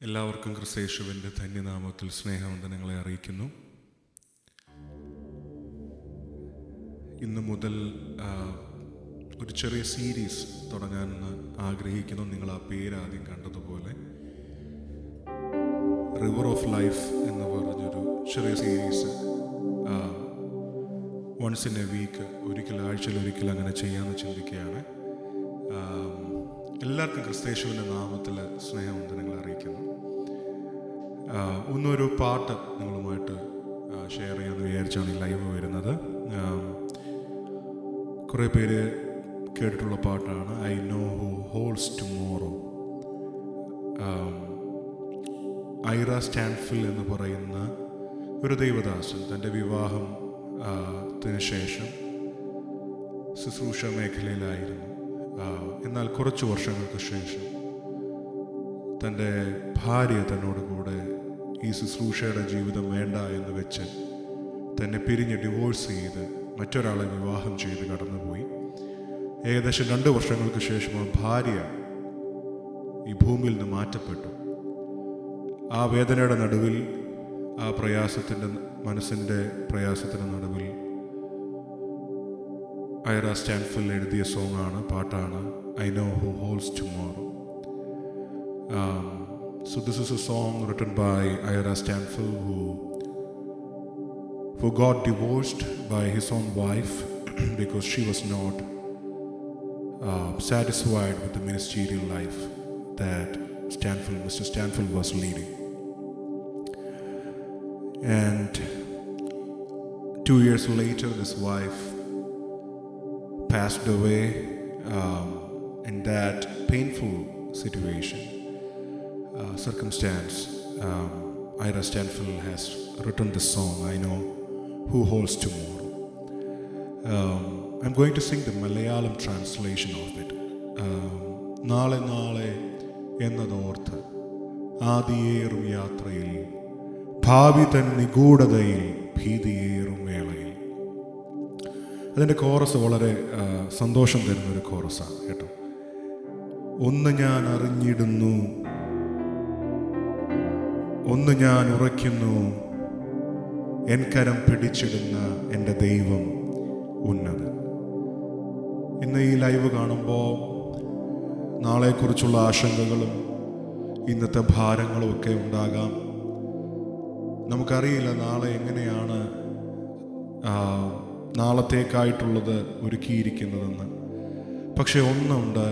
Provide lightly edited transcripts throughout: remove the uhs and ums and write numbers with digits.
എല്ലാവർക്കും ക്രിസ്തയേശുവിൻ്റെ ധന്യനാമത്തിൽ സ്നേഹവന്ദനങ്ങളെ അറിയിക്കുന്നു. ഇന്ന് മുതൽ ഒരു ചെറിയ സീരീസ് തുടങ്ങാനെന്ന് ആഗ്രഹിക്കുന്നു. നിങ്ങൾ ആ പേര് ആദ്യം കണ്ടതുപോലെ റിവർ ഓഫ് ലൈഫ് എന്ന് പറഞ്ഞൊരു ചെറിയ series once in a week, ആഴ്ചയിൽ ഒരിക്കൽ അങ്ങനെ ചെയ്യാമെന്ന് ചിന്തിക്കുകയാണ്. എല്ലാവർക്കും ക്രിസ്തയേശുവിൻ്റെ നാമത്തിൽ സ്നേഹവന്ദനങ്ങൾ അറിയിക്കുന്നു. ഒന്നൊരു പാട്ട് നിങ്ങളുമായിട്ട് ഷെയർ ചെയ്യാമെന്ന് വിചാരിച്ചാണ് ഈ ലൈവ് വരുന്നത്. കുറേ പേര് കേട്ടിട്ടുള്ള പാട്ടാണ് I know who holds tomorrow. Ira Stanphill എന്ന് പറയുന്ന ഒരു ദൈവദാസൻ തൻ്റെ വിവാഹത്തിന് ശേഷം ശുശ്രൂഷ മേഖലയിലായിരുന്നു. എന്നാൽ കുറച്ച് വർഷങ്ങൾക്ക് ശേഷം തൻ്റെ ഭാര്യ തന്നോട് കൂടെ ഈ ശുശ്രൂഷയുടെ ജീവിതം വേണ്ട എന്ന് വെച്ച് തന്നെ പിരിഞ്ഞ് ഡിവോഴ്സ് ചെയ്ത് മറ്റൊരാളെ വിവാഹം ചെയ്ത് കടന്നുപോയി. ഏകദേശം 2 വർഷങ്ങൾക്ക് ശേഷം ആ ഭാര്യ ഈ ഭൂമിയിൽ നിന്ന് മാറ്റപ്പെട്ടു. ആ വേദനയുടെ നടുവിൽ, ആ മനസ്സിൻ്റെ പ്രയാസത്തിൻ്റെ നടുവിൽ ഐറ സ്റ്റാൻഫിൽ എഴുതിയ പാട്ടാണ് I know who holds tomorrow. So this is a song written by Ira Stanfill, who got divorced by his own wife because she was not satisfied with the ministerial life that Mr. Stanfill was leading. And 2 years later, this wife passed away in that painful situation. Circumstance, Ira Stanfill has written this song, I know who holds tomorrow. I'm going to sing the Malayalam translation of it. നാളെ നാളെ എന്നതോർത്ത് ആദിയേറും യാത്രയിൽ, ഭാവി തൻ നിഗൂഢതയിൽ ഭീതിയേറും വേളയിൽ. അതിൻ്റെ chorus വളരെ സന്തോഷം തരുന്നൊരു കോറസാണ് കേട്ടോ. ഒന്ന് ഞാൻ അറിഞ്ഞിടുന്നു, ഒന്ന് ഞാൻ ഉറയ്ക്കുന്നു, എൻ കരം പിടിച്ചിടുന്ന എൻ്റെ ദൈവം ഉന്നതൻ. ഇന്ന് ഈ ലൈവ് കാണുമ്പോൾ നാളെക്കുറിച്ചുള്ള ആശങ്കകളും ഇന്നത്തെ ഭാരങ്ങളും ഒക്കെ ഉണ്ടാകാം. നമുക്കറിയില്ല നാളെ എങ്ങനെയാണ് നാളത്തേക്കായിട്ടുള്ളത് ഒരുക്കിയിരിക്കുന്നതെന്ന്. പക്ഷെ ഒന്നുണ്ട്,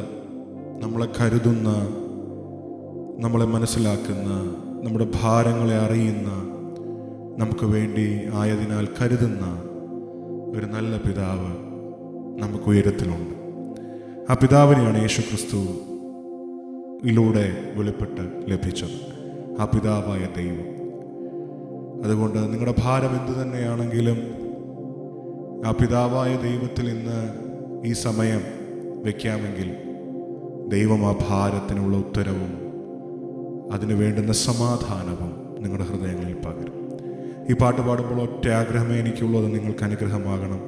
നമ്മളെ കരുതുന്ന, നമ്മളെ മനസ്സിലാക്കുന്ന, നമ്മുടെ ഭാരങ്ങളെ അറിയുന്ന, നമുക്ക് വേണ്ടി ആയതിനാൽ കരുതുന്ന ഒരു നല്ല പിതാവ് നമുക്ക് ഉയരത്തിലുണ്ട്. ആ പിതാവിനെയാണ് യേശു ക്രിസ്തുവിലൂടെ വെളിപ്പെട്ട് ലഭിച്ചത്, ആ പിതാവായ ദൈവം. അതുകൊണ്ട് നിങ്ങളുടെ ഭാരം എന്തു തന്നെയാണെങ്കിലും ആ പിതാവായ ദൈവത്തിൽ ഇന്ന് ഈ സമയം വയ്ക്കാമെങ്കിൽ ദൈവം ആ ഭാരത്തിനുള്ള ഉത്തരവും അതിന് വേണ്ടുന്ന സമാധാനവും നിങ്ങളുടെ ഹൃദയങ്ങളിൽ പകരും. ഈ പാട്ട് പാടുമ്പോൾ ഒറ്റ ആഗ്രഹമേ എനിക്കുള്ളത്, നിങ്ങൾക്ക് അനുഗ്രഹമാകണം.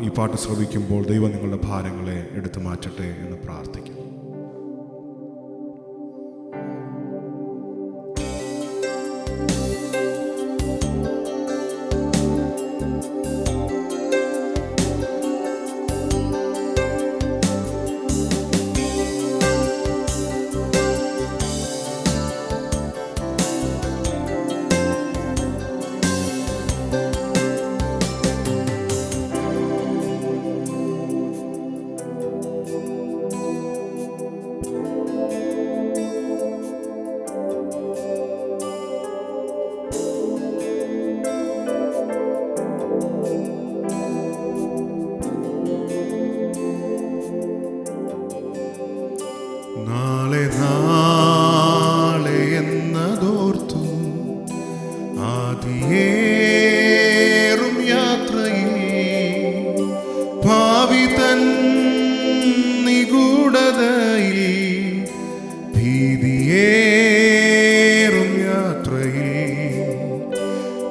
ഈ പാട്ട് ശ്രവിക്കുമ്പോൾ ദൈവം നിങ്ങളുടെ ഭാരങ്ങളെ എടുത്തു മാറ്റട്ടെ എന്ന് പ്രാർത്ഥിക്കും.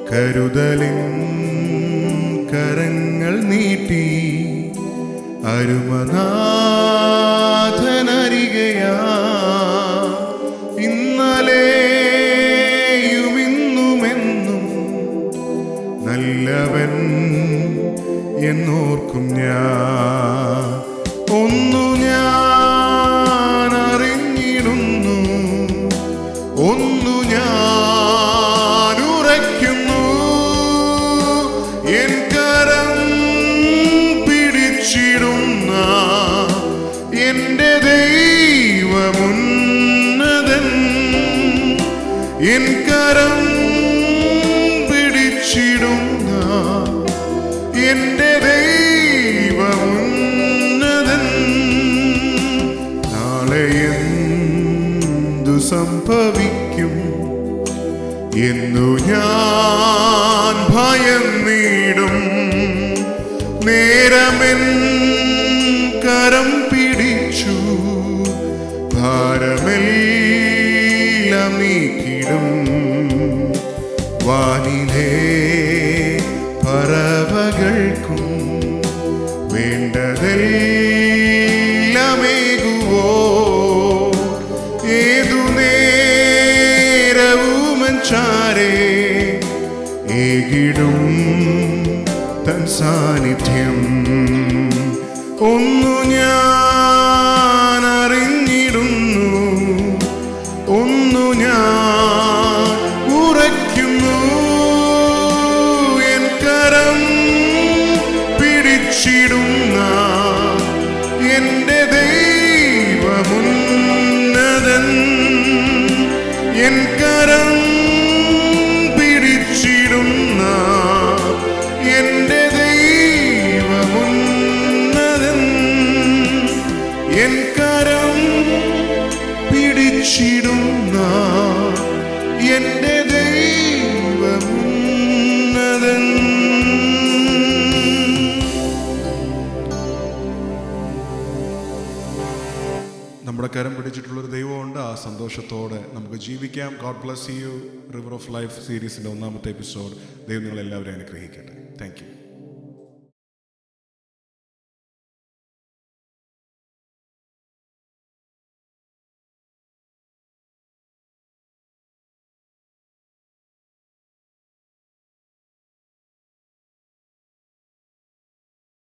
കരുതലിൻ കരങ്ങൾ നീട്ടി അരുമനാഥനരികയാ ഇന്നലെ ഒന്നു ഞാൻ ഉറയ്ക്കുന്നു, എൻ കരം പിടിച്ചിടുന്ന എൻ്റെ ദൈവമുന്നതൻ. എൻ കരം പിടിച്ചിടുന്ന എൻ്റെ ദൈവമുന്നതൻ. നാളെ എന്തു സംഭവിക്കും എന്നു ഞാൻ ഭയന്നിടും. നേരമെൻ കരം പിടിച്ചു ഭാരമെല്ലാം നീക്കിടും. വാനിലേ പറവകൾക്കും വേണ്ടതെല്ലാമേകുവോ. ഏതു നേരവും ചാരേ ഏകിടും തൻ സാന്നിധ്യം. ഒന്നു ഞാൻ അറിഞ്ഞിടുന്നു, ഒന്നു ഞാൻ ഉറയ്ക്കുന്നു, എൻ കരം പിടിച്ചിടുന്ന എൻ്റെ ദൈവമുന്നതൻ. എൻ കരം പിടിച്ചിടുന്ന എൻ്റെ ദൈവമുന്നതൻ. എൻ കരം പിടിച്ചിടുന്ന എൻ്റെ ദൈവമുന്നതൻ. നമ്മുടെ കരം പിടിച്ചിട്ടുള്ളൊരു ദൈവമുണ്ട്. ആ സന്തോഷത്തോടെ നമുക്ക് ജീവിക്കാം. God bless you. River of life സീരീസിൻ്റെ 1ാമത്തെ എപ്പിസോഡ്. ദൈവം നിങ്ങളെല്ലാവരെയും അനുഗ്രഹിക്കട്ടെ. Thank U.